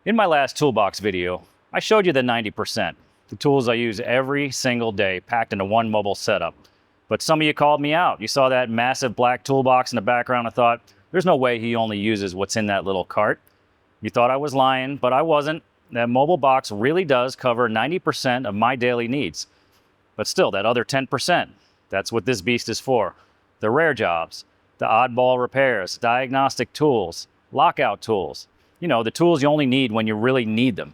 In my last toolbox video, I showed you the 90%, the tools I use every single day packed into one mobile setup. But some of you called me out. You saw that massive black toolbox in the background and thought, there's no way he only uses what's in that little cart. You thought I was lying, but I wasn't. That mobile box really does cover 90% of my daily needs. But still, that other 10%, that's what this beast is for. The rare jobs, the oddball repairs, diagnostic tools, lockout tools. You know, the tools you only need when you really need them.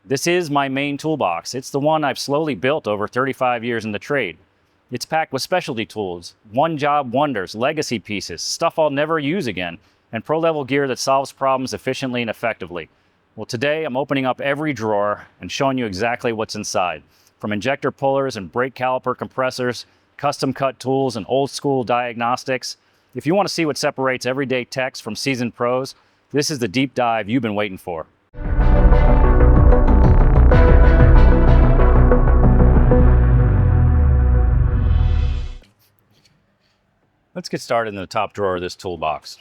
This is my main toolbox. It's the one I've slowly built over 35 years in the trade. It's packed with specialty tools, one-job wonders, legacy pieces, stuff I'll never use again, and pro-level gear that solves problems efficiently and effectively. Well, today I'm opening up every drawer and showing you exactly what's inside. From injector pullers and brake caliper compressors, custom-cut tools, and old-school diagnostics. If you want to see what separates everyday techs from seasoned pros, this is the deep dive you've been waiting for. Let's get started in the top drawer of this toolbox.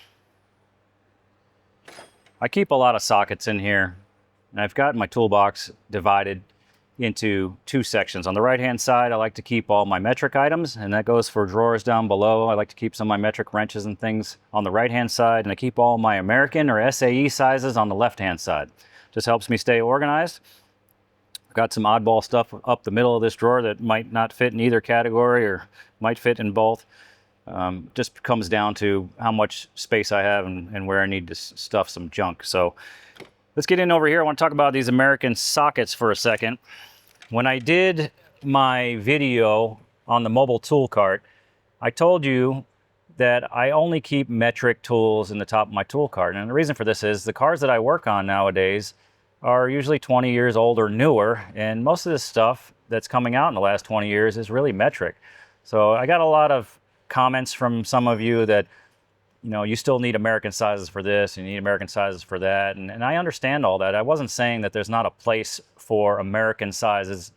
I keep a lot of sockets in here, and I've got my toolbox divided into two sections. On the right-hand side, I like to keep all my metric items, and that goes for drawers down below. I like to keep some of my metric wrenches and things on the right-hand side, and I keep all my American or SAE sizes on the left-hand side. Just helps me stay organized. I've got some oddball stuff up the middle of this drawer that might not fit in either category or might fit in both. Just comes down to how much space I have and where I need to stuff some junk. So let's get in over here. I want to talk about these American sockets for a second. When I did my video on the mobile tool cart, I told you that I only keep metric tools in the top of my tool cart. And the reason for this is the cars that I work on nowadays are usually 20 years old or newer. And most of this stuff that's coming out in the last 20 years is really metric. So I got a lot of comments from some of you that, you know, you still need American sizes for this, you need American sizes for that. And I understand all that. I wasn't saying that there's not a place for American sizes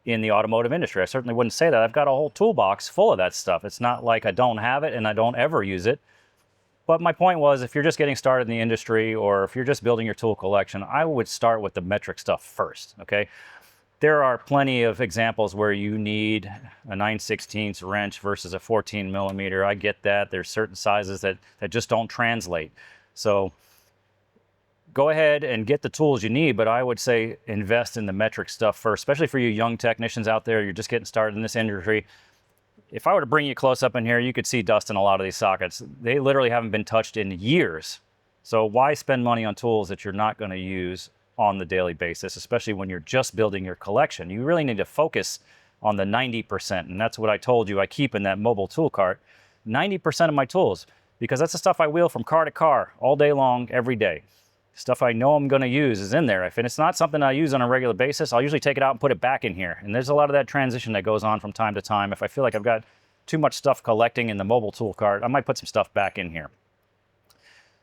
in the automotive industry. I certainly wouldn't say that. I've got a whole toolbox full of that stuff. It's not like I don't have it and I don't ever use it. But my point was, if you're just getting started in the industry or if you're just building your tool collection, I would start with the metric stuff first, okay? There are plenty of examples where you need a 9/16 wrench versus a 14 millimeter. I get that. There's certain sizes that just don't translate. So go ahead and get the tools you need, but I would say invest in the metric stuff first, especially for you young technicians out there. You're just getting started in this industry. If I were to bring you close up in here, you could see dust in a lot of these sockets. They literally haven't been touched in years. So why spend money on tools that you're not going to use on the daily basis, especially when you're just building your collection? You really need to focus on the 90%. And that's what I told you I keep in that mobile tool cart. 90% of my tools, because that's the stuff I wheel from car to car all day long, every day. Stuff I know I'm going to use is in there. If it's not something I use on a regular basis, I'll usually take it out and put it back in here. And there's a lot of that transition that goes on from time to time. If I feel like I've got too much stuff collecting in the mobile tool cart, I might put some stuff back in here.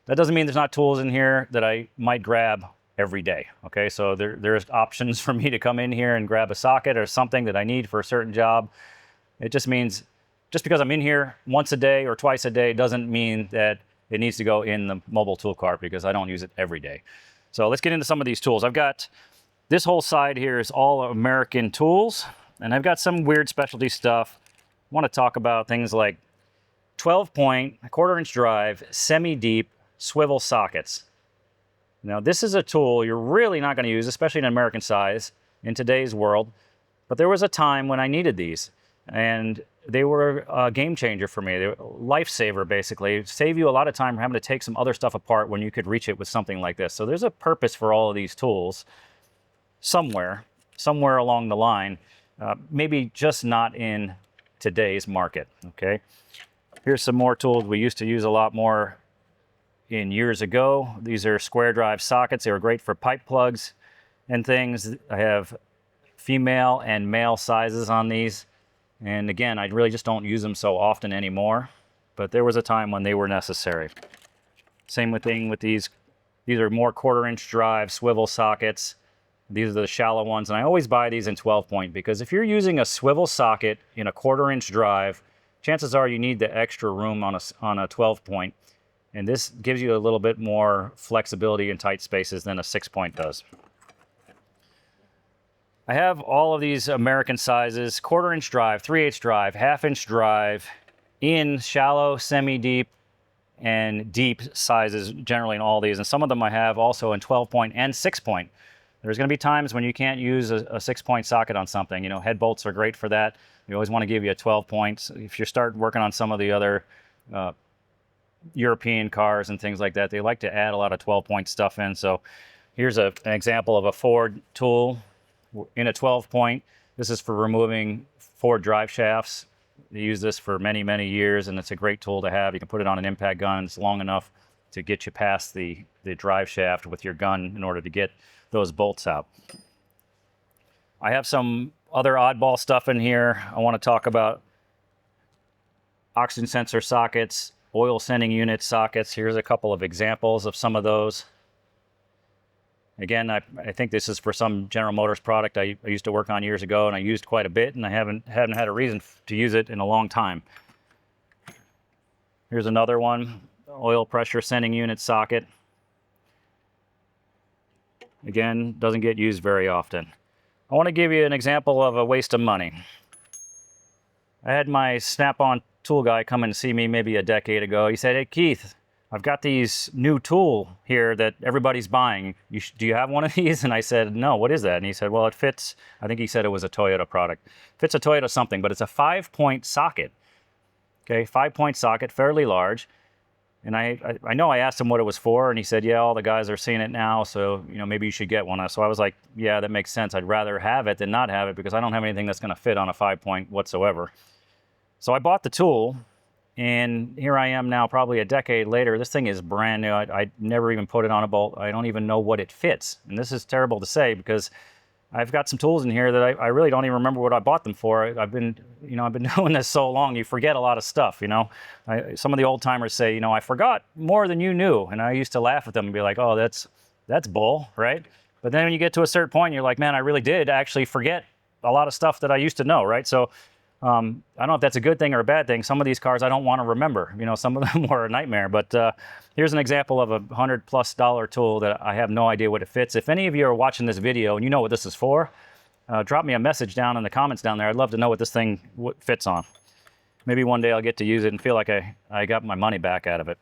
That doesn't mean there's not tools in here that I might grab every day. Okay, so there's options for me to come in here and grab a socket or something that I need for a certain job. It just means, just because I'm in here once a day or twice a day doesn't mean that it needs to go in the mobile tool cart, because I don't use it every day. So let's get into some of these tools. I've got this whole side here is all American tools, and I've got some weird specialty stuff. I want to talk about things like 12-point, 1/4-inch drive, semi-deep swivel sockets. Now, this is a tool you're really not going to use, especially in an American size in today's world. But there was a time when I needed these, and they were a game changer for me. They were a lifesaver, basically. Save you a lot of time having to take some other stuff apart when you could reach it with something like this. So there's a purpose for all of these tools somewhere along the line, maybe just not in today's market, okay? Here's some more tools we used to use a lot more in years ago. These are square drive sockets. They were great for pipe plugs and things. I have female and male sizes on these. And again, I really just don't use them so often anymore, but there was a time when they were necessary. Same thing with these. These are more 1/4-inch drive swivel sockets. These are the shallow ones, and I always buy these in 12-point, because if you're using a swivel socket in a 1/4-inch drive, chances are you need the extra room on a 12-point. And this gives you a little bit more flexibility in tight spaces than a 6-point does. I have all of these American sizes: 1/4-inch drive, 3/8 drive, 1/2-inch drive, in shallow, semi-deep, and deep sizes generally in all these. And some of them I have also in 12-point and 6-point. There's going to be times when you can't use a 6-point socket on something. You know, head bolts are great for that. We always want to give you a 12-point. If you start working on some of the other European cars and things like that, they like to add a lot of 12-point stuff in. So here's an example of a Ford tool in a 12-point. This is for removing Ford drive shafts. They use this for many, many years, and it's a great tool to have. You can put it on an impact gun. It's long enough to get you past the drive shaft with your gun in order to get those bolts out. I have some other oddball stuff in here. I want to talk about oxygen sensor sockets, oil sending unit sockets. Here's a couple of examples of some of those. Again, I think this is for some General Motors product I used to work on years ago, and I used quite a bit, and I haven't had a reason to use it in a long time. Here's another one, oil pressure sending unit socket. Again, doesn't get used very often. I want to give you an example of a waste of money. I had my Snap-on tool guy come in to see me maybe a decade ago. He said, "Hey Keith, I've got these new tool here that everybody's buying. Do you have one of these?" And I said, "No, what is that?" And he said, "Well, it fits," I think he said it was a Toyota product. Fits a Toyota something, but it's a 5-point socket. Okay, 5-point socket, fairly large. And I know I asked him what it was for, and he said, "Yeah, all the guys are seeing it now, so you know, maybe you should get one." So I was like, "Yeah, that makes sense. I'd rather have it than not have it, because I don't have anything that's going to fit on a 5-point whatsoever." So I bought the tool, and here I am now, probably a decade later. This thing is brand new. I never even put it on a bolt. I don't even know what it fits. And this is terrible to say, because I've got some tools in here that I really don't even remember what I bought them for. I've been doing this so long, you forget a lot of stuff, you know. Some of the old timers say, you know, "I forgot more than you knew." And I used to laugh at them and be like, "Oh, that's bull," right? But then when you get to a certain point, you're like, "Man, I really did actually forget a lot of stuff that I used to know," right? So I don't know if that's a good thing or a bad thing. Some of these cars I don't want to remember. You know, some of them were a nightmare. But here's an example of a $100+ tool that I have no idea what it fits. If any of you are watching this video and you know what this is for, drop me a message down in the comments down there. I'd love to know what this thing fits on. Maybe one day I'll get to use it and feel like I got my money back out of it.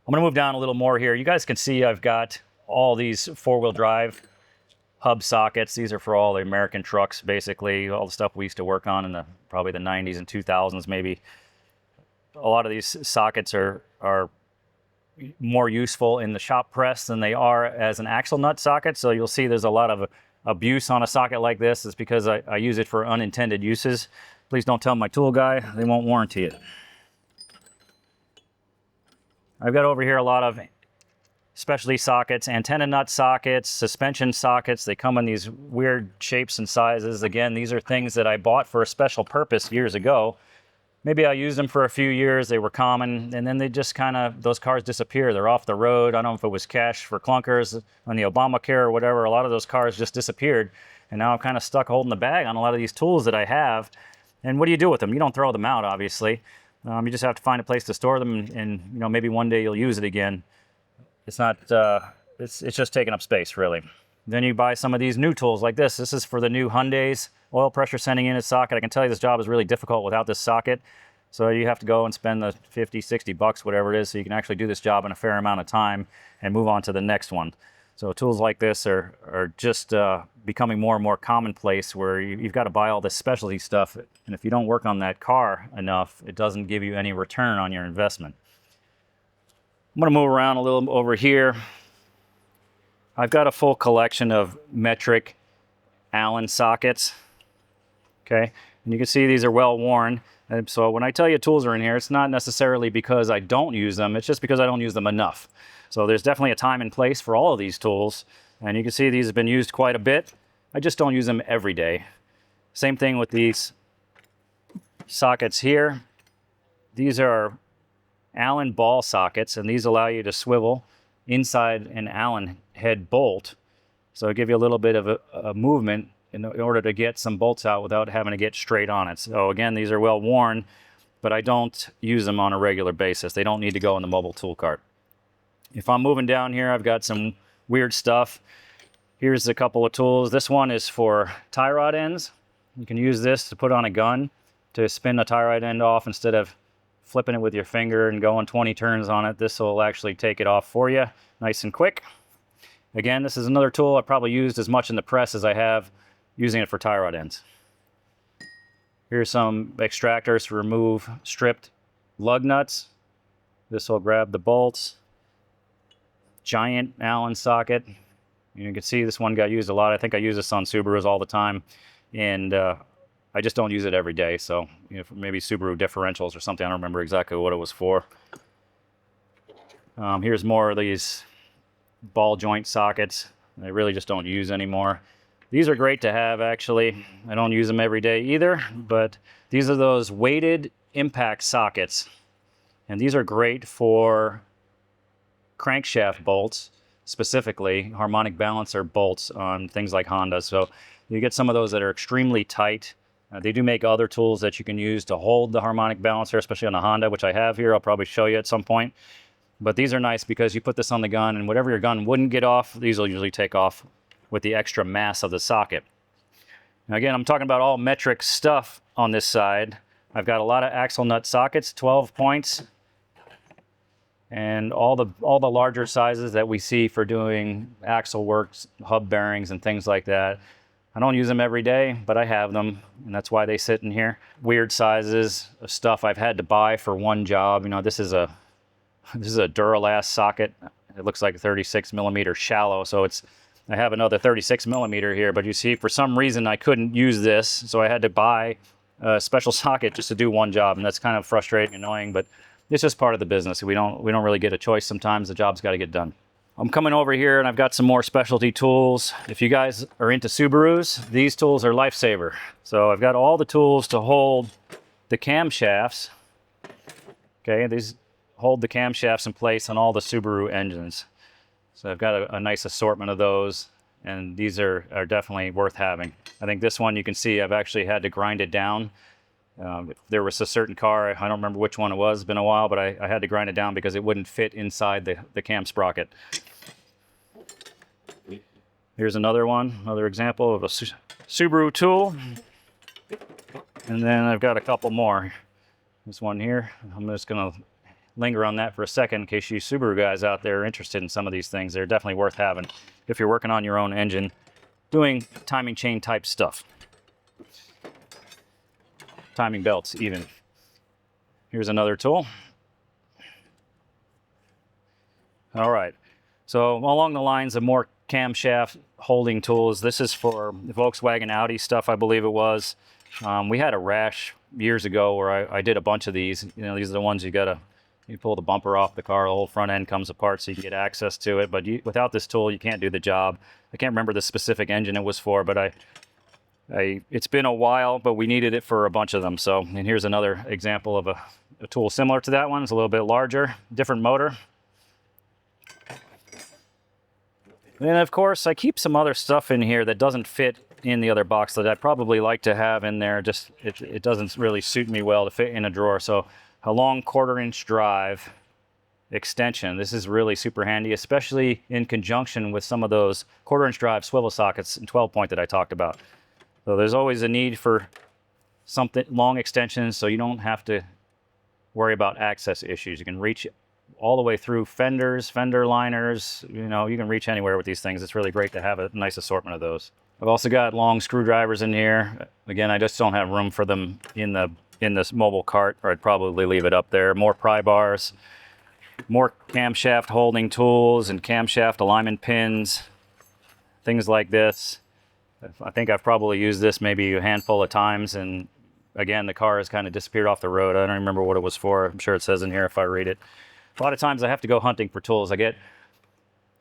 I'm going to move down a little more here. You guys can see I've got all these 4-wheel drive hub sockets. These are for all the American trucks, basically, all the stuff we used to work on in probably the 90s and 2000s maybe. A lot of these sockets are more useful in the shop press than they are as an axle nut socket. So you'll see there's a lot of abuse on a socket like this. It's because I use it for unintended uses. Please don't tell my tool guy, they won't warranty it. I've got over here a lot of specialty sockets, antenna nut sockets, suspension sockets. They come in these weird shapes and sizes. Again, these are things that I bought for a special purpose years ago. Maybe I used them for a few years, they were common, and then they just those cars disappear. They're off the road. I don't know if it was cash for clunkers on the Obamacare or whatever. A lot of those cars just disappeared, and now I'm kind of stuck holding the bag on a lot of these tools that I have. And what do you do with them? You don't throw them out, obviously. You just have to find a place to store them, and you know, maybe one day you'll use it again. It's not, it's just taking up space, really. Then you buy some of these new tools like this. This is for the new Hyundai's oil pressure sending unit socket. I can tell you this job is really difficult without this socket. So you have to go and spend the 50, 60 bucks, whatever it is, so you can actually do this job in a fair amount of time and move on to the next one. So tools like this are just becoming more and more commonplace, where you've got to buy all this specialty stuff. And if you don't work on that car enough, it doesn't give you any return on your investment. I'm going to move around a little over here. I've got a full collection of metric Allen sockets. Okay, and you can see these are well worn. And so when I tell you tools are in here, it's not necessarily because I don't use them. It's just because I don't use them enough. So there's definitely a time and place for all of these tools. And you can see these have been used quite a bit. I just don't use them every day. Same thing with these sockets here. These are Allen ball sockets, and these allow you to swivel inside an Allen head bolt. So it'll give you a little bit of a movement in order to get some bolts out without having to get straight on it. So again, these are well worn. but I don't use them on a regular basis. They don't need to go in the mobile tool cart. If I'm moving down here, I've got some weird stuff. Here's a couple of tools. This one is for tie rod ends. You can use this to put on a gun to spin the tie rod end off instead of flipping it with your finger and going 20 turns on it. This will actually take it off for you nice and quick. Again, this is another tool I probably used as much in the press as I have using it for tie rod ends. Here's some extractors to remove stripped lug nuts. This will grab the bolts. Giant Allen socket. You can see this one got used a lot. I think I use this on Subarus all the time, and I just don't use it every day. So maybe Subaru differentials or something. I don't remember exactly what it was for. Here's more of these ball joint sockets I really just don't use anymore. These are great to have, actually. I don't use them every day either, but these are those weighted impact sockets, and these are great for crankshaft bolts, specifically harmonic balancer bolts on things like Honda. So you get some of those that are extremely tight. They do make other tools that you can use to hold the harmonic balancer, especially on the Honda, which I have here. I'll probably show you at some point. But these are nice because you put this on the gun, and whatever your gun wouldn't get off, these will usually take off with the extra mass of the socket. Now again, I'm talking about all metric stuff on this side. I've got a lot of axle nut sockets, 12 points, and all the larger sizes that we see for doing axle works, hub bearings, and things like that. I don't use them every day, but I have them, and that's why they sit in here. Weird sizes of stuff I've had to buy for one job. This is a Duralast socket. It looks like a 36 millimeter shallow, so I have another 36 millimeter here, but you see, for some reason I couldn't use this, so I had to buy a special socket just to do one job, and that's kind of frustrating, annoying, but it's just part of the business. We don't really get a choice sometimes. The job's got to get done. I'm coming over here and I've got some more specialty tools. If you guys are into Subarus, these tools are lifesaver. So I've got all the tools to hold the camshafts. Okay, these hold the camshafts in place on all the Subaru engines. So I've got a nice assortment of those, and these are definitely worth having. I think this one, you can see I've actually had to grind it down. If there was a certain car, I don't remember which one it was, it's been a while, but I had to grind it down because it wouldn't fit inside the cam sprocket. Here's another one, another example of a Subaru tool. And then I've got a couple more. This one here, I'm just gonna linger on that for a second in case you Subaru guys out there are interested in some of these things. They're definitely worth having if you're working on your own engine, doing timing chain type stuff. Timing belts even. Here's another tool. All right, so along the lines of more camshaft holding tools, this is for Volkswagen Audi stuff, I believe it was. We had a rash years ago where I did a bunch of these. These are the ones you pull the bumper off the car, the whole front end comes apart so you can get access to it, but without this tool you can't do the job. I can't remember the specific engine it was for, but it's been a while, but we needed it for a bunch of them. So, and here's another example of a tool similar to that one. It's a little bit larger, different motor. And of course, I keep some other stuff in here that doesn't fit in the other box that I'd probably like to have in there. Just it doesn't really suit me well to fit in a drawer. So a long 1/4-inch drive extension. This is really super handy, especially in conjunction with some of those 1/4-inch drive swivel sockets and 12-point that I talked about. So there's always a need for something long extensions so you don't have to worry about access issues. You can reach all the way through fenders, fender liners, you can reach anywhere with these things. It's really great to have a nice assortment of those. I've also got long screwdrivers in here. Again, I just don't have room for them in this mobile cart, or I'd probably leave it up there. More pry bars, more camshaft holding tools and camshaft alignment pins, things like this. I think I've probably used this maybe a handful of times, and again, the car has kind of disappeared off the road. I don't remember what it was for. I'm sure it says in here if I read it. A lot of times I have to go hunting for tools. I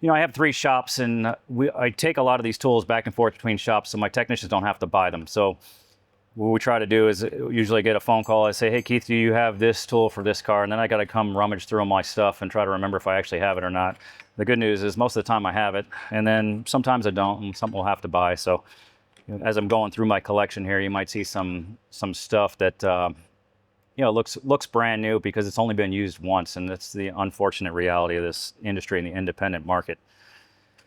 have 3 shops, and I take a lot of these tools back and forth between shops, so my technicians don't have to buy them. So what we try to do is usually get a phone call. I say, hey, Keith, do you have this tool for this car? And then I got to come rummage through all my stuff and try to remember if I actually have it or not. The good news is most of the time I have it, and then sometimes I don't, and something we'll have to buy. So as I'm going through my collection here, you might see some stuff that you know, looks brand new because it's only been used once, and that's the unfortunate reality of this industry in the independent market.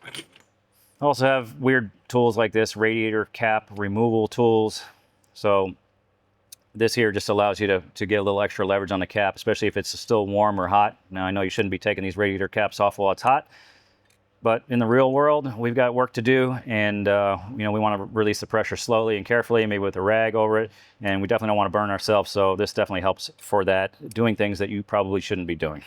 I also have weird tools like this, radiator cap removal tools. So this here just allows you to get a little extra leverage on the cap, especially if it's still warm or hot. Now I know you shouldn't be taking these radiator caps off while it's hot, but in the real world, we've got work to do, and you know, we want to release the pressure slowly and carefully, maybe with a rag over it, and we definitely don't want to burn ourselves, so this definitely helps for that, doing things that you probably shouldn't be doing.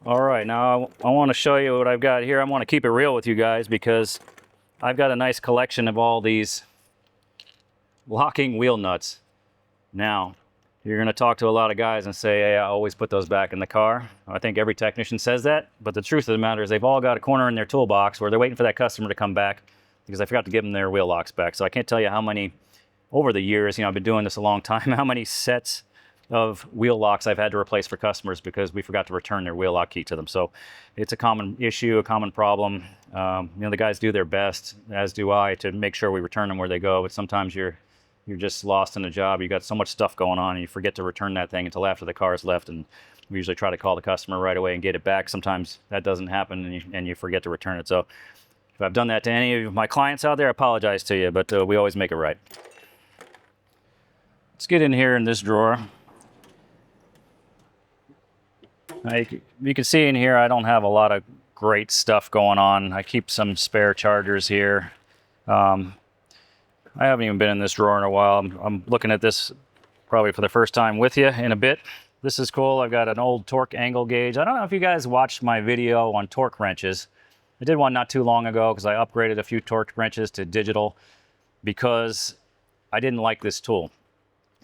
All right, now I want to show you what I've got here. I want to keep it real with you guys because I've got a nice collection of all these locking wheel nuts. Now, you're going to talk to a lot of guys and say, hey, I always put those back in the car. I think every technician says that, but the truth of the matter is they've all got a corner in their toolbox where they're waiting for that customer to come back because I forgot to give them their wheel locks back. So I can't tell you how many, over the years, you know, I've been doing this a long time, how many sets of wheel locks I've had to replace for customers because we forgot to return their wheel lock key to them. So it's a common issue, a common problem. You know, the guys do their best, as do I, to make sure we return them where they go, but sometimes you're just lost in the job. You got so much stuff going on and you forget to return that thing until after the car is left, and we usually try to call the customer right away and get it back. Sometimes that doesn't happen and you forget to return it. So if I've done that to any of my clients out there, I apologize to you, but we always make it right. Let's get in here in this drawer. You can see in here I don't have a lot of great stuff going on. I keep some spare chargers here. I haven't even been in this drawer in a while. I'm looking at this probably for the first time with you in a bit. This is cool. I've got an old torque angle gauge. I don't know if you guys watched my video on torque wrenches. I did one not too long ago because I upgraded a few torque wrenches to digital because I didn't like this tool.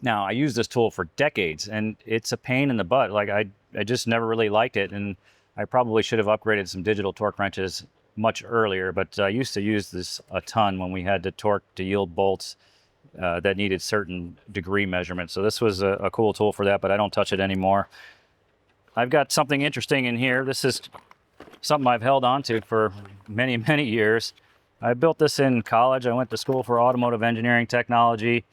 Now, I used this tool for decades and it's a pain in the butt. Like I just never really liked it, and I probably should have upgraded some digital torque wrenches much earlier, but I used to use this a ton when we had to torque to yield bolts that needed certain degree measurements. So this was a cool tool for that, but I don't touch it anymore. I've got something interesting in here. This is something I've held on to for many, many years. I built this in college. I went to school for automotive engineering technology,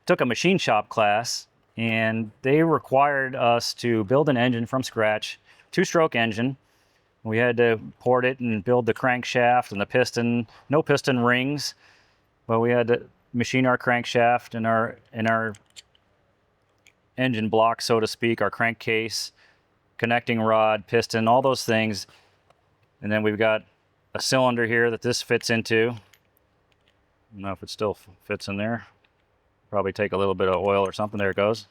took a machine shop class, and they required us to build an engine from scratch, two-stroke engine. We had to port it and build the crankshaft and the piston, no piston rings, but we had to machine our crankshaft and our engine block, so to speak, our crankcase, connecting rod, piston, all those things. And then we've got a cylinder here that this fits into. I don't know if it still fits in there. Probably take a little bit of oil or something. There it goes.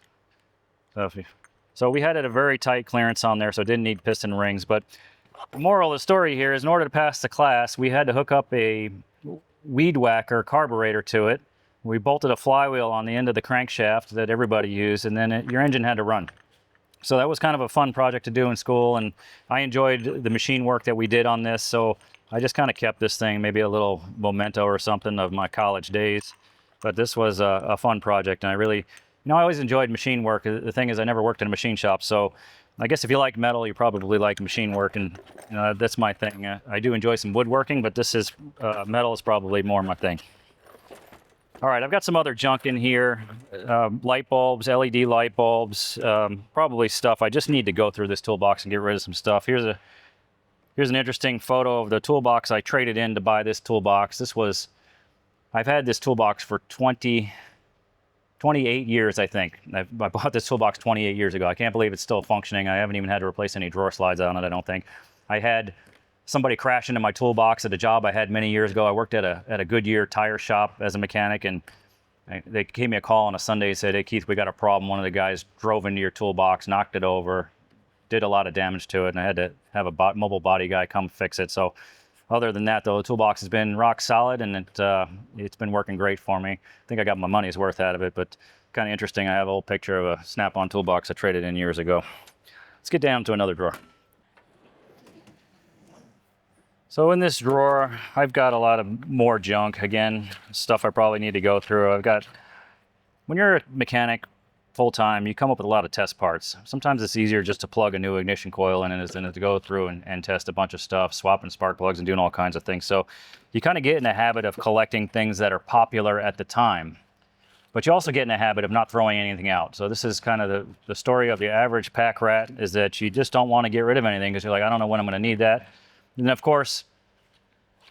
So we had it a very tight clearance on there, so it didn't need piston rings. But the moral of the story here is in order to pass the class, we had to hook up a weed whacker carburetor to it. We bolted a flywheel on the end of the crankshaft that everybody used, and then your engine had to run. So that was kind of a fun project to do in school, and I enjoyed the machine work that we did on this, so I just kind of kept this thing, maybe a little memento or something of my college days. But this was a fun project, and I really, you know, I always enjoyed machine work. The thing is, I never worked in a machine shop, so I guess if you like metal, you probably like machine work, and that's my thing. I do enjoy some woodworking, but this is metal is probably more my thing. All right, I've got some other junk in here, light bulbs, LED light bulbs, probably stuff. I just need to go through this toolbox and get rid of some stuff. Here's an interesting photo of the toolbox I traded in to buy this toolbox. I've had this toolbox for 28 years, I think. I bought this toolbox 28 years ago. I can't believe it's still functioning. I haven't even had to replace any drawer slides on it, I don't think. I had somebody crash into my toolbox at a job I had many years ago. I worked at a Goodyear tire shop as a mechanic, and they gave me a call on a Sunday and said, hey, Keith, we got a problem. One of the guys drove into your toolbox, knocked it over, did a lot of damage to it, and I had to have a mobile body guy come fix it. So other than that, though, the toolbox has been rock solid, and it's been working great for me. I think I got my money's worth out of it, but kind of interesting. I have an old picture of a Snap-on toolbox I traded in years ago. Let's get down to another drawer. So in this drawer, I've got a lot of more junk. Again, stuff I probably need to go through. When you're a mechanic full-time, you come up with a lot of test parts. Sometimes it's easier just to plug a new ignition coil in than to go through and test a bunch of stuff, swapping spark plugs and doing all kinds of things. So you kind of get in the habit of collecting things that are popular at the time. but you also get in a habit of not throwing anything out. So this is kind of the story of the average pack rat, is that you just don't want to get rid of anything because you're like, I don't know when I'm going to need that. And of course,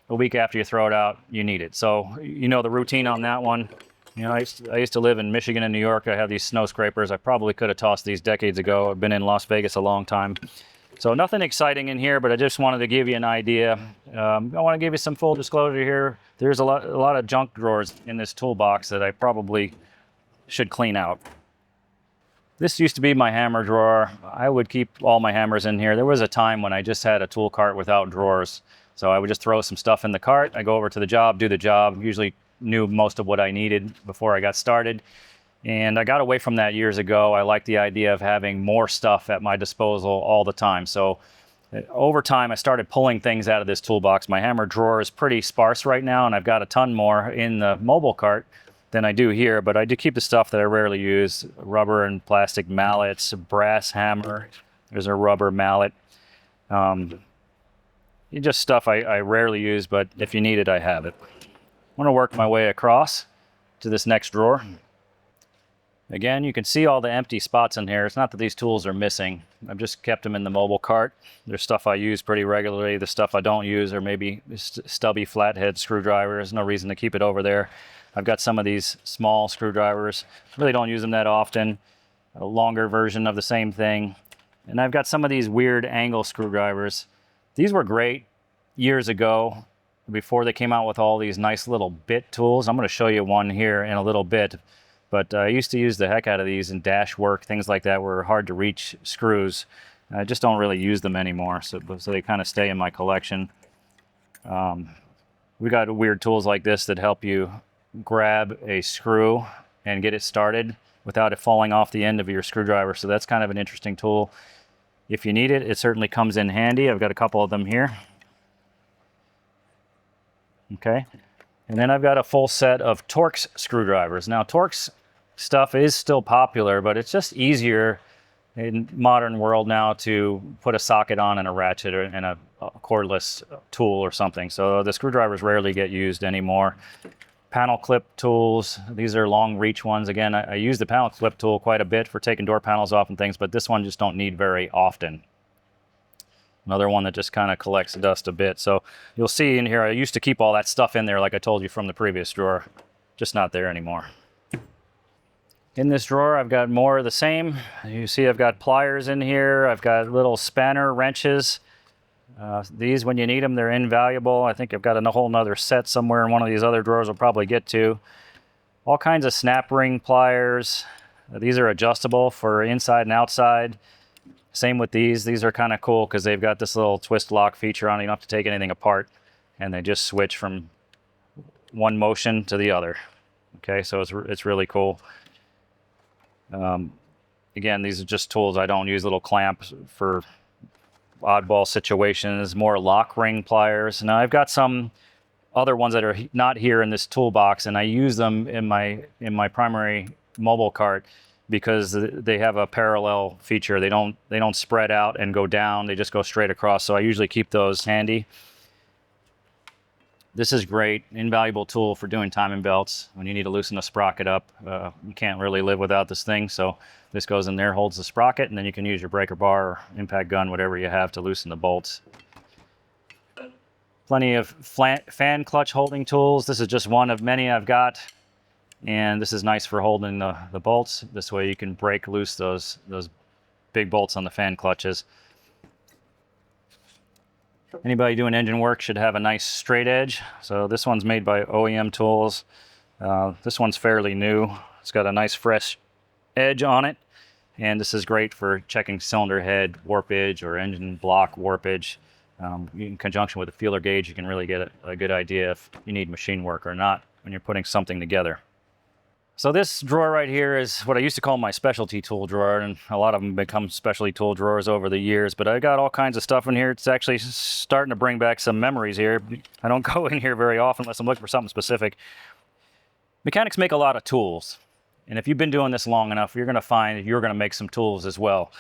a week after you throw it out, you need it. So you know the routine on that one. You know, I used to live in Michigan and New York. I have these snow scrapers. I probably could have tossed these decades ago. I've been in Las Vegas a long time. So nothing exciting in here, but I just wanted to give you an idea. I want to give you some full disclosure here. There's a lot of junk drawers in this toolbox that I probably should clean out. This used to be my hammer drawer. I would keep all my hammers in here. There was a time when I just had a tool cart without drawers. So I would just throw some stuff in the cart. I go over to the job, do the job, usually knew most of what I needed before I got started. And I got away from that years ago. I like the idea of having more stuff at my disposal all the time. So over time, I started pulling things out of this toolbox. My hammer drawer is pretty sparse right now, and I've got a ton more in the mobile cart than I do here, but I do keep the stuff that I rarely use: rubber and plastic mallets, brass hammer. There's a rubber mallet. Just stuff I rarely use, but if you need it, I have it. I'm going to work my way across to this next drawer. Again, you can see all the empty spots in here. It's not that these tools are missing. I've just kept them in the mobile cart. There's stuff I use pretty regularly. The stuff I don't use are maybe stubby flathead screwdrivers. No reason to keep it over there. I've got some of these small screwdrivers. Really don't use them that often. A longer version of the same thing. And I've got some of these weird angle screwdrivers. These were great years ago, before they came out with all these nice little bit tools. I'm going to show you one here in a little bit. But I used to use the heck out of these in dash work, things like that, were hard to reach screws. I just don't really use them anymore, so they kind of stay in my collection. We got weird tools like this that help you grab a screw and get it started without it falling off the end of your screwdriver. So that's kind of an interesting tool. If you need it, it certainly comes in handy. I've got a couple of them here. Okay. And then I've got a full set of Torx screwdrivers. Now, Torx stuff is still popular, but it's just easier in modern world now to put a socket on and a ratchet and a cordless tool or something. So the screwdrivers rarely get used anymore. Panel clip tools. These are long reach ones. Again, I use the panel clip tool quite a bit for taking door panels off and things, but this one just don't need very often. Another one that just kind of collects dust a bit. So you'll see in here, I used to keep all that stuff in there like I told you from the previous drawer. Just not there anymore. In this drawer, I've got more of the same. You see I've got pliers in here. I've got little spanner wrenches. These, when you need them, they're invaluable. I think I've got a whole nother set somewhere in one of these other drawers I'll probably get to. All kinds of snap ring pliers. These are adjustable for inside and outside. Same with these. These are kind of cool because they've got this little twist lock feature on it. You don't have to take anything apart, and they just switch from one motion to the other. Okay, so it's really cool. Again, these are just tools. I don't use little clamps for oddball situations. More lock ring pliers. Now I've got some other ones that are not here in this toolbox, and I use them in my primary mobile cart because they have a parallel feature. They don't spread out and go down. They just go straight across. So I usually keep those handy. This is great, invaluable tool for doing timing belts. When you need to loosen a sprocket up, you can't really live without this thing. So this goes in there, holds the sprocket, and then you can use your breaker bar or impact gun, whatever you have to loosen the bolts. Plenty of fan clutch holding tools. This is just one of many I've got. And this is nice for holding the bolts. This way you can break loose those big bolts on the fan clutches. Anybody doing engine work should have a nice straight edge. So this one's made by OEM Tools. This one's fairly new. It's got a nice fresh edge on it. And this is great for checking cylinder head warpage or engine block warpage. In conjunction with a feeler gauge, you can really get a good idea if you need machine work or not when you're putting something together. So this drawer right here is what I used to call my specialty tool drawer, and a lot of them become specialty tool drawers over the years, but I got all kinds of stuff in here. It's actually starting to bring back some memories here. I don't go in here very often unless I'm looking for something specific. Mechanics make a lot of tools, and if you've been doing this long enough, you're going to find you're going to make some tools as well.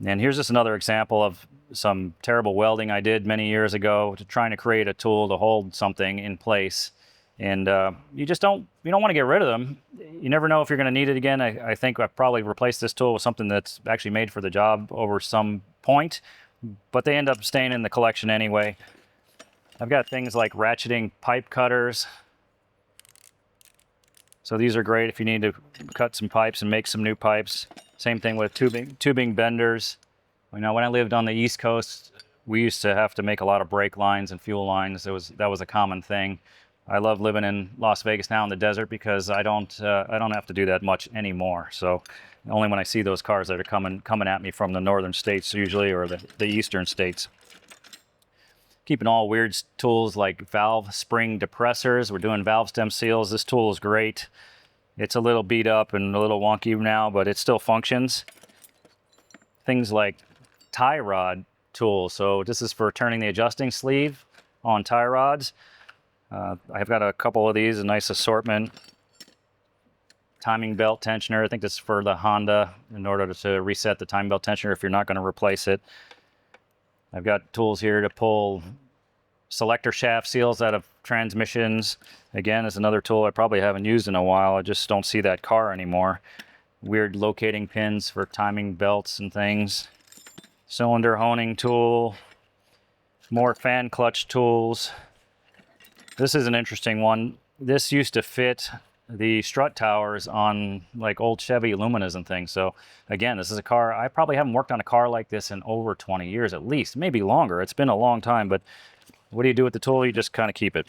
And here's just another example of some terrible welding I did many years ago, trying to create a tool to hold something in place. And you don't want to get rid of them. You never know if you're going to need it again. I think I've probably replaced this tool with something that's actually made for the job over some point, but they end up staying in the collection anyway. I've got things like ratcheting pipe cutters. So these are great if you need to cut some pipes and make some new pipes. Same thing with tubing benders. You know, when I lived on the East Coast, we used to have to make a lot of brake lines and fuel lines. That was a common thing. I love living in Las Vegas now in the desert because I don't have to do that much anymore. So only when I see those cars that are coming at me from the northern states usually, or the eastern states. Keeping all weird tools like valve spring depressors. We're doing valve stem seals. This tool is great. It's a little beat up and a little wonky now, but it still functions. Things like tie rod tools. So this is for turning the adjusting sleeve on tie rods. I've got a couple of these, a nice assortment. Timing belt tensioner. I think this is for the Honda in order to reset the timing belt tensioner if you're not going to replace it. I've got tools here to pull selector shaft seals out of transmissions. Again, it's another tool I probably haven't used in a while. I just don't see that car anymore. Weird locating pins for timing belts and things. Cylinder honing tool. More fan clutch tools. This is an interesting one. This used to fit the strut towers on like old Chevy Luminas and things. So again, this is a car, I probably haven't worked on a car like this in over 20 years at least, maybe longer. It's been a long time, but what do you do with the tool? You just kind of keep it.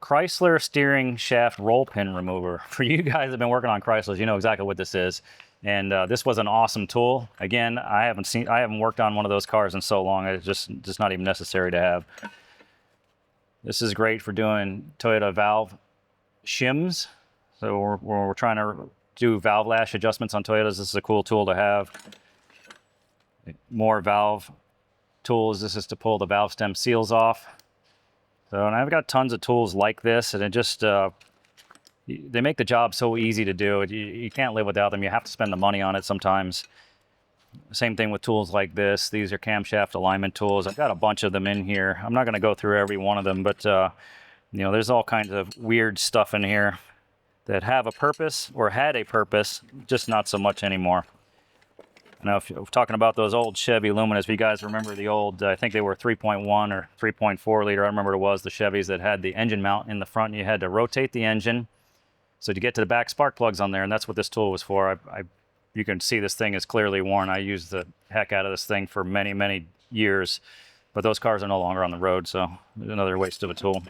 Chrysler steering shaft roll pin remover. For you guys that have been working on Chryslers, you know exactly what this is. And this was an awesome tool. Again, I haven't worked on one of those cars in so long. It's just not even necessary to have. This is great for doing Toyota valve shims. So we're trying to do valve lash adjustments on Toyotas. This is a cool tool to have. More valve tools. This is to pull the valve stem seals off. So, and I've got tons of tools like this, and it just they make the job so easy to do. You can't live without them. You have to spend the money on it sometimes. Same thing with tools like this. These are camshaft alignment tools. I've got a bunch of them in here. I'm not going to go through every one of them, but you know, there's all kinds of weird stuff in here that have a purpose or had a purpose, just not so much anymore. Now, if you're talking about those old Chevy Luminas, if you guys remember the old, I think they were 3.1 or 3.4 liter. I remember it was the Chevys that had the engine mount in the front. And you had to rotate the engine. So to get to the back spark plugs on there, and that's what this tool was for. You can see this thing is clearly worn. I used the heck out of this thing for many, many years, but those cars are no longer on the road, so another waste of a tool.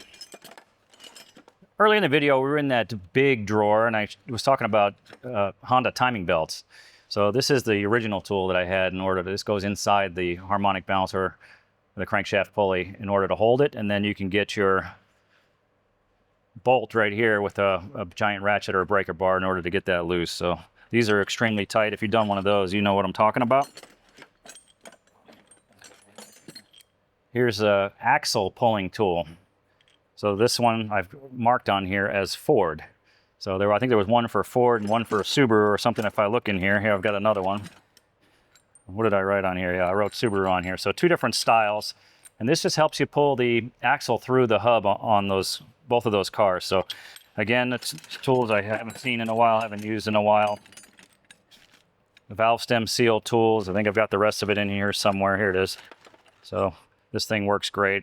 Early in the video, we were in that big drawer, and I was talking about Honda timing belts. So this is the original tool that I had in order to, this goes inside the harmonic balancer, the crankshaft pulley, in order to hold it, and then you can get your bolt right here with a giant ratchet or a breaker bar in order to get that loose. So these are extremely tight. If you've done one of those, you know what I'm talking about. Here's a axle pulling tool. So this one I've marked on here as Ford. So I think there was one for Ford and one for Subaru or something. If I look in here, I've got another one. What did I write on here? Yeah, I wrote Subaru on here. So two different styles. And this just helps you pull the axle through the hub on both of those cars. So again, it's tools I haven't seen in a while, haven't used in a while. The valve stem seal tools. I think I've got the rest of it in here somewhere. Here it is. So this thing works great.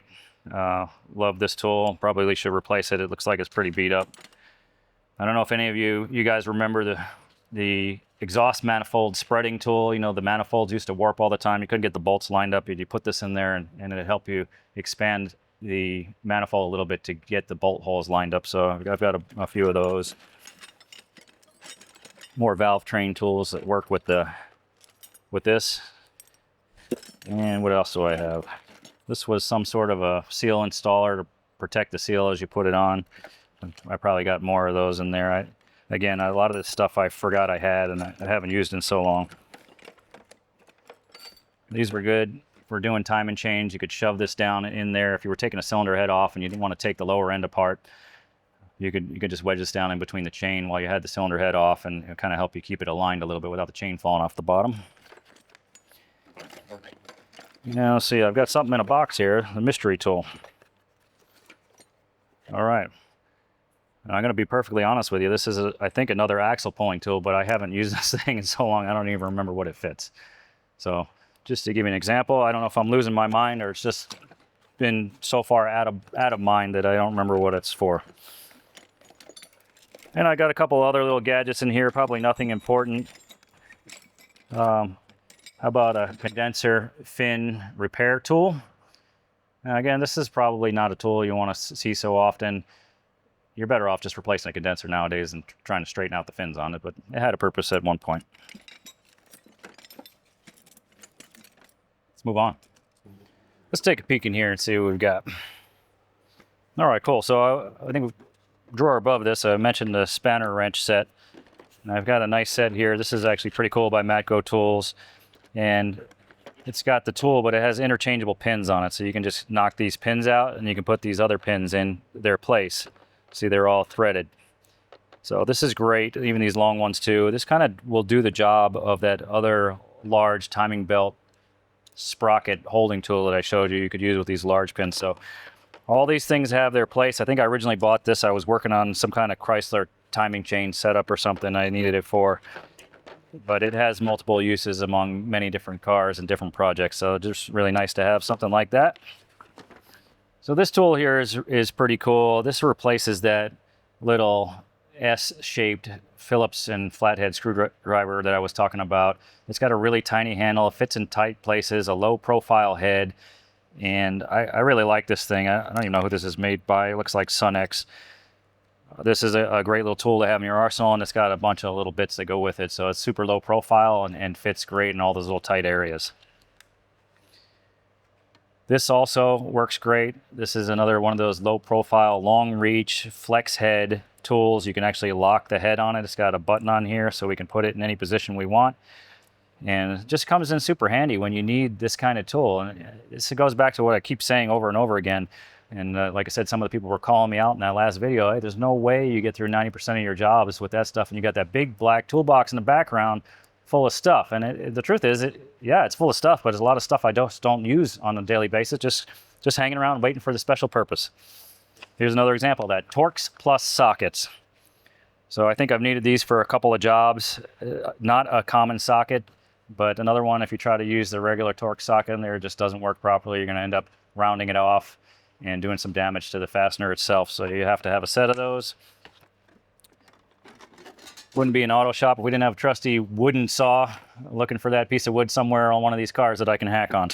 Love this tool. Probably should replace it. It looks like it's pretty beat up. I don't know if any of you guys remember the exhaust manifold spreading tool. You know, the manifolds used to warp all the time. You couldn't get the bolts lined up. You put this in there and it'd help you expand the manifold a little bit to get the bolt holes lined up. So I've got a few of those. More valve train tools that work with this. And what else do I have? This was some sort of a seal installer to protect the seal as you put it on. I probably got more of those in there. Again, a lot of this stuff I forgot I had and I haven't used in so long. These were good for doing time and change. You could shove this down in there. If you were taking a cylinder head off and you didn't want to take the lower end apart, you could just wedge this down in between the chain while you had the cylinder head off, and it kind of help you keep it aligned a little bit without the chain falling off the bottom. Now, see, I've got something in a box here, the mystery tool. All right. And I'm going to be perfectly honest with you. This is, I think, another axle pulling tool, but I haven't used this thing in so long, I don't even remember what it fits. So just to give you an example, I don't know if I'm losing my mind or it's just been so far out of mind that I don't remember what it's for. And I got a couple other little gadgets in here, probably nothing important. How about a condenser fin repair tool? Now again, this is probably not a tool you want to see so often. You're better off just replacing a condenser nowadays than trying to straighten out the fins on it, but it had a purpose at one point. Let's move on. Let's take a peek in here and see what we've got. All right, cool. So I think drawer above this, I mentioned the spanner wrench set. And I've got a nice set here. This is actually pretty cool by Matco Tools. And it's got the tool, but it has interchangeable pins on it. So you can just knock these pins out and you can put these other pins in their place. See, they're all threaded. So this is great, even these long ones too. This kind of will do the job of that other large timing belt sprocket holding tool that I showed you could use with these large pins. So all these things have their place. I think I originally bought this. I was working on some kind of Chrysler timing chain setup or something I needed it for. But it has multiple uses among many different cars and different projects. So just really nice to have something like that. So this tool here is pretty cool. This replaces that little S-shaped Phillips and flathead screwdriver that I was talking about. It's got a really tiny handle, it fits in tight places, a low profile head, and I really like this thing. I don't even know who this is made by. It looks like Sunex. This is a great little tool to have in your arsenal, and it's got a bunch of little bits that go with it, so it's super low profile and fits great in all those little tight areas. This also works great. This is another one of those low profile, long reach, flex head tools. You can actually lock the head on it. It's got a button on here so we can put it in any position we want. And it just comes in super handy when you need this kind of tool. And this goes back to what I keep saying over and over again. And like I said, some of the people were calling me out in that last video. Hey, there's no way you get through 90% of your jobs with that stuff. And you got that big black toolbox in the background full of stuff. And the truth is, yeah, it's full of stuff, but there's a lot of stuff I don't use on a daily basis, just hanging around waiting for the special purpose. Here's another example of that, Torx plus sockets. So I think I've needed these for a couple of jobs, not a common socket, but another one, if you try to use the regular Torx socket in there, it just doesn't work properly. You're going to end up rounding it off and doing some damage to the fastener itself. So you have to have a set of those. Wouldn't be an auto shop if we didn't have a trusty wooden saw. Looking for that piece of wood somewhere on one of these cars that I can hack on.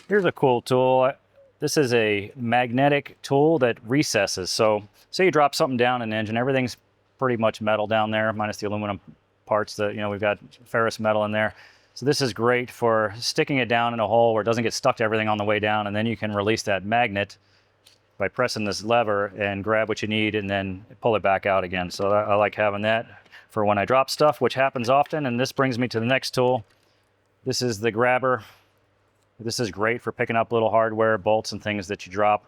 Here's a cool tool. This is a magnetic tool that recesses. So say you drop something down in an engine, everything's pretty much metal down there, minus the aluminum parts that, we've got ferrous metal in there. So this is great for sticking it down in a hole where it doesn't get stuck to everything on the way down, and then you can release that magnet by pressing this lever and grab what you need and then pull it back out again. So I like having that for when I drop stuff, which happens often. And this brings me to the next tool. This is the grabber. This is great for picking up little hardware, bolts and things that you drop.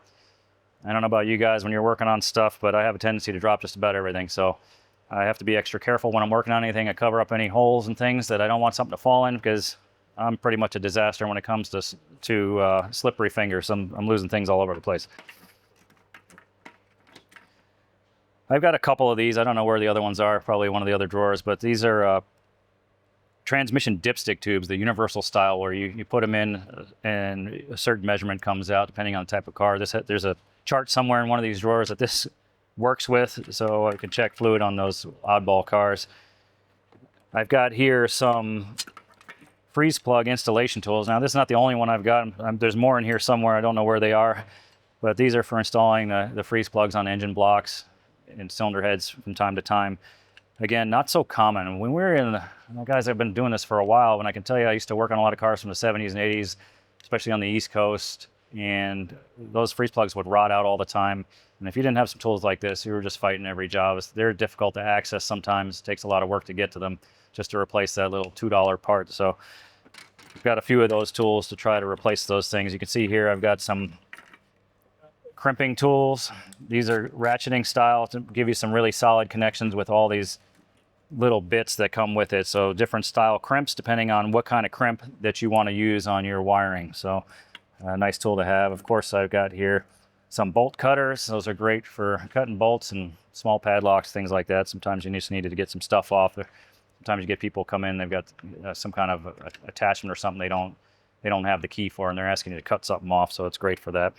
I don't know about you guys when you're working on stuff, but I have a tendency to drop just about everything. So I have to be extra careful when I'm working on anything. I cover up any holes and things that I don't want something to fall in, because I'm pretty much a disaster when it comes to slippery fingers. I'm losing things all over the place. I've got a couple of these. I don't know where the other ones are, probably one of the other drawers, but these are transmission dipstick tubes, the universal style, where you put them in and a certain measurement comes out depending on the type of car. There's a chart somewhere in one of these drawers that this works with, so I can check fluid on those oddball cars. I've got here some freeze plug installation tools. Now this is not the only one I've got. There's more in here somewhere. I don't know where they are, but these are for installing the freeze plugs on engine blocks and cylinder heads from time to time. Again, not so common. When we're in, guys, I've been doing this for a while, and I can tell you I used to work on a lot of cars from the 70s and 80s, especially on the East Coast, and those freeze plugs would rot out all the time. And if you didn't have some tools like this, you were just fighting every job. They're difficult to access sometimes. It takes a lot of work to get to them just to replace that little $2 part. So we've got a few of those tools to try to replace those things. You can see here I've got some crimping tools. These are ratcheting style to give you some really solid connections with all these little bits that come with it. So different style crimps depending on what kind of crimp that you want to use on your wiring. So A nice tool to have. Of course, I've got here some bolt cutters. Those are great for cutting bolts and small padlocks, things like that. Sometimes you just need to get some stuff off. Sometimes you get people come in, they've got some kind of attachment or something they don't have the key for, and they're asking you to cut something off, so it's great for that.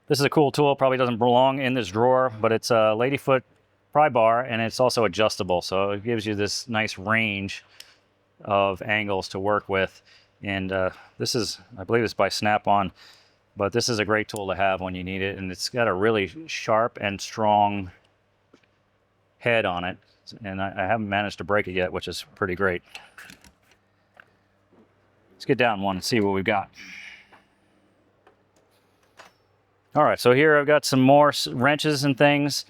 This is a cool tool. Probably doesn't belong in this drawer, but it's a ladyfoot pry bar, and it's also adjustable, so it gives you this nice range of angles to work with. And this is, I believe it's by Snap-on, but this is a great tool to have when you need it, and it's got a really sharp and strong head on it, and I haven't managed to break it yet, which is pretty great. Let's get down one and see what we've got. All right, so here I've got some more wrenches and things.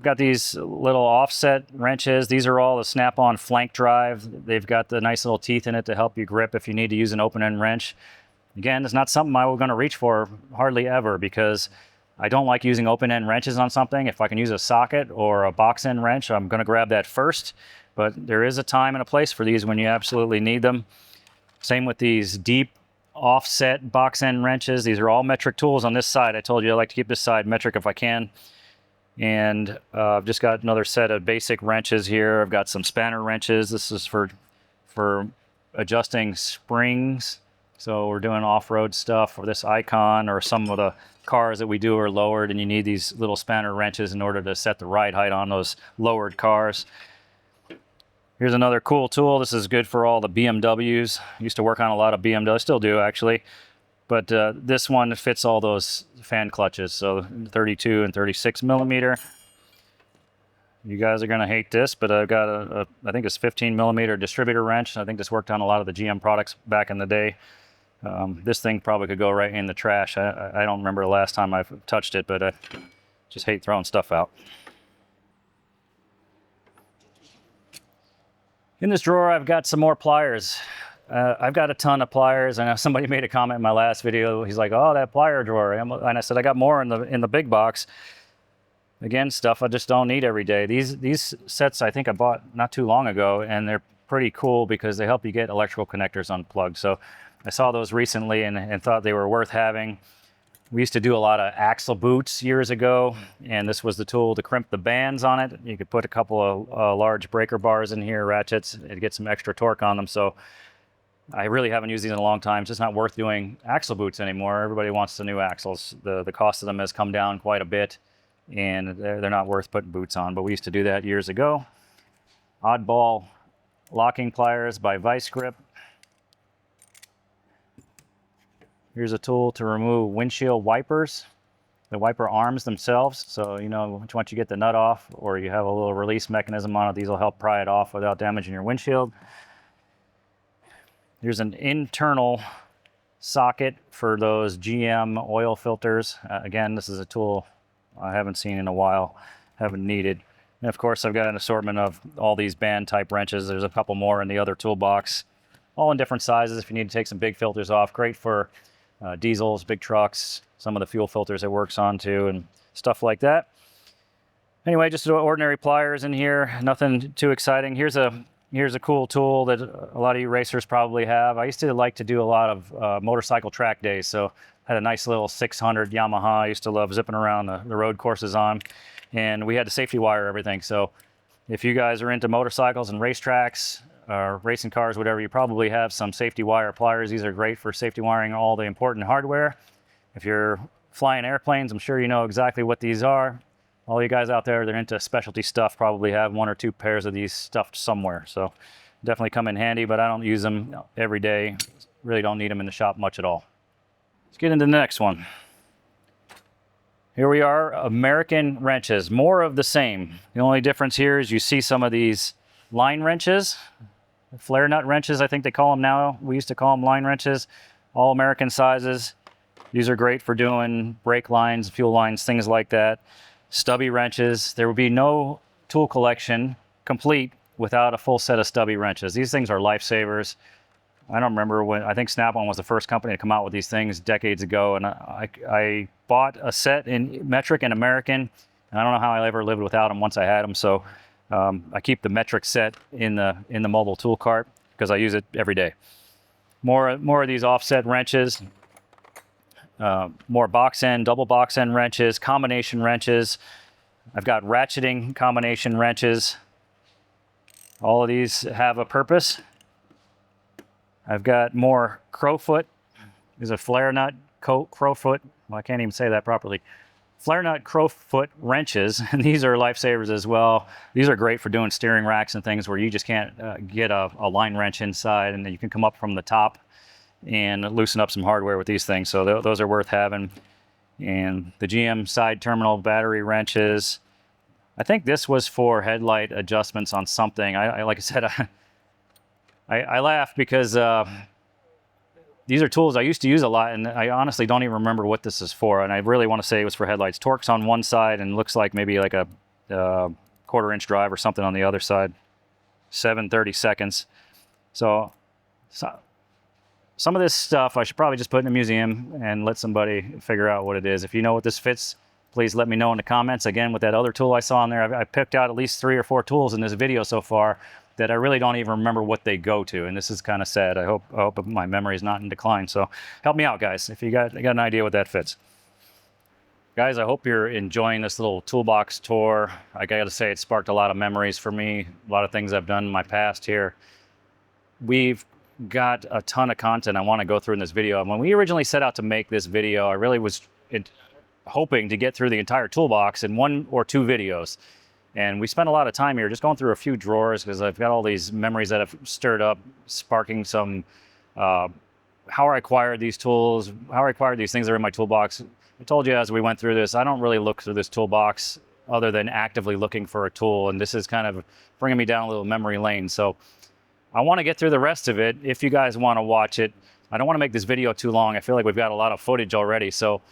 Got these little offset wrenches. These are all the Snap-on flank drive. They've got the nice little teeth in it to help you grip if you need to use an open end wrench. Again, it's not something I was going to reach for hardly ever, because I don't like using open end wrenches on something. If I can use a socket or a box end wrench, I'm going to grab that first. But there is a time and a place for these when you absolutely need them. Same with these deep offset box end wrenches. These are all metric tools on this side. I told you I like to keep this side metric if I can. And I've just got another set of basic wrenches here. I've got some spanner wrenches. This is for adjusting springs. So we're doing off-road stuff, or this Icon, or some of the cars that we do are lowered, and you need these little spanner wrenches in order to set the ride height on those lowered cars. Here's another cool tool. This is good for all the BMWs. I used to work on a lot of BMWs, still do actually. But this one fits all those fan clutches, so 32 and 36 millimeter. You guys are going to hate this, but I've got I think it's 15 millimeter distributor wrench. I think this worked on a lot of the GM products back in the day. This thing probably could go right in the trash. I don't remember the last time I've touched it, but I just hate throwing stuff out. In this drawer, I've got some more pliers. I've got a ton of pliers. I know somebody made a comment in my last video. He's like, "Oh, that plier drawer," and I said, "I got more in the big box." Again, stuff I just don't need every day. These sets I think I bought not too long ago, and they're pretty cool because they help you get electrical connectors unplugged. So I saw those recently and thought they were worth having. We used to do a lot of axle boots years ago, and this was the tool to crimp the bands on it. You could put a couple of large breaker bars in here, ratchets, and get some extra torque on them. So I really haven't used these in a long time. It's just not worth doing axle boots anymore. Everybody wants the new axles. The cost of them has come down quite a bit, and they're not worth putting boots on, but we used to do that years ago. Oddball locking pliers by Vice Grip. Here's a tool to remove windshield wipers, the wiper arms themselves. So, you know, once you get the nut off, or you have a little release mechanism on it, these will help pry it off without damaging your windshield. Here's an internal socket for those GM oil filters. Again, this is a tool I haven't seen in a while, haven't needed. And of course, I've got an assortment of all these band type wrenches. There's a couple more in the other toolbox, all in different sizes if you need to take some big filters off. Great for diesels, big trucks, some of the fuel filters it works on too, and stuff like that. Anyway, just ordinary pliers in here, nothing too exciting. Here's a cool tool that a lot of you racers probably have. I used to like to do a lot of motorcycle track days, so I had a nice little 600 Yamaha I used to love zipping around the road courses on, and we had to safety wire everything. So if you guys are into motorcycles and racetracks, or racing cars, whatever, you probably have some safety wire pliers. These are great for safety wiring all the important hardware. If you're flying airplanes, I'm sure you know exactly what these are. All you guys out there that are into specialty stuff probably have one or two pairs of these stuffed somewhere. So definitely come in handy, but I don't use them every day. Really don't need them in the shop much at all. Let's get into the next one. Here we are, American wrenches, more of the same. The only difference here is you see some of these line wrenches, flare nut wrenches, I think they call them now. We used to call them line wrenches, all American sizes. These are great for doing brake lines, fuel lines, things like that. Stubby wrenches. There would be no tool collection complete without a full set of stubby wrenches. These things are lifesavers. I don't remember when, I think Snap-on was the first company to come out with these things decades ago, and I bought a set in metric and American, and I don't know how I ever lived without them once I had them. So I keep the metric set in the mobile tool cart because I use it every day. More of these offset wrenches. More box end, double box end wrenches, combination wrenches. I've got ratcheting combination wrenches. All of these have a purpose. I've got more crowfoot. These are flare nut crowfoot. Well, I can't even say that properly. Flare nut crowfoot wrenches, and these are lifesavers as well. These are great for doing steering racks and things where you just can't get a line wrench inside, and then you can come up from the top and loosen up some hardware with these things. So those are worth having. And the GM side terminal battery wrenches. I think this was for headlight adjustments on something. Like I said, I laugh because these are tools I used to use a lot, and I honestly don't even remember what this is for. And I really want to say it was for headlights. Torque's on one side and looks like maybe like a 1/4-inch drive or something on the other side. 7/32. So some of this stuff I should probably just put in a museum and let somebody figure out what it is. If you know what this fits, please let me know in the comments. Again, with that other tool I saw in there, I picked out at least 3 or 4 tools in this video so far that I really don't even remember what they go to, and this is kind of sad. I hope my memory is not in decline. So help me out, guys, if you got an idea what that fits. Guys, I hope you're enjoying this little toolbox tour. I got to say, it sparked a lot of memories for me, a lot of things I've done in my past here. We've got a ton of content I want to go through in this video. And when we originally set out to make this video, I really was hoping to get through the entire toolbox in 1 or 2 videos. And we spent a lot of time here just going through a few drawers because I've got all these memories that have stirred up, sparking some how I acquired these tools, how I acquired these things that are in my toolbox. I told you as we went through this, I don't really look through this toolbox other than actively looking for a tool. And this is kind of bringing me down a little memory lane. So I want to get through the rest of it if you guys want to watch it. I don't want to make this video too long. I feel like we've got a lot of footage already. So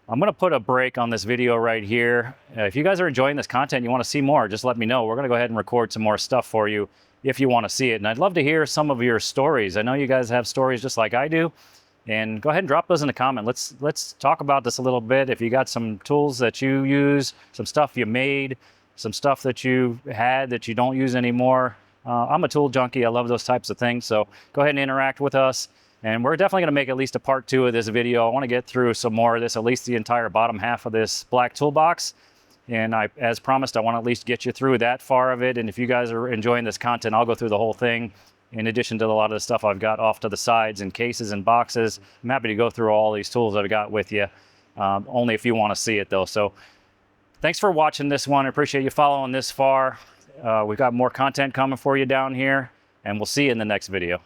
I'm going to put a break on this video right here. If you guys are enjoying this content, you want to see more, just let me know. We're going to go ahead and record some more stuff for you if you want to see it. And I'd love to hear some of your stories. I know you guys have stories just like I do. And go ahead and drop those in the comment. Let's talk about this a little bit. If you got some tools that you use, some stuff you made, some stuff that you had that you don't use anymore. I'm a tool junkie. I love those types of things. So go ahead and interact with us. And we're definitely going to make at least a part 2 of this video. I want to get through some more of this, at least the entire bottom half of this black toolbox. And as promised, I want to at least get you through that far of it. And if you guys are enjoying this content, I'll go through the whole thing. In addition to a lot of the stuff I've got off to the sides and cases and boxes. I'm happy to go through all these tools I've got with you. Only if you want to see it though. So thanks for watching this one. I appreciate you following this far. We've got more content coming for you down here, and we'll see you in the next video.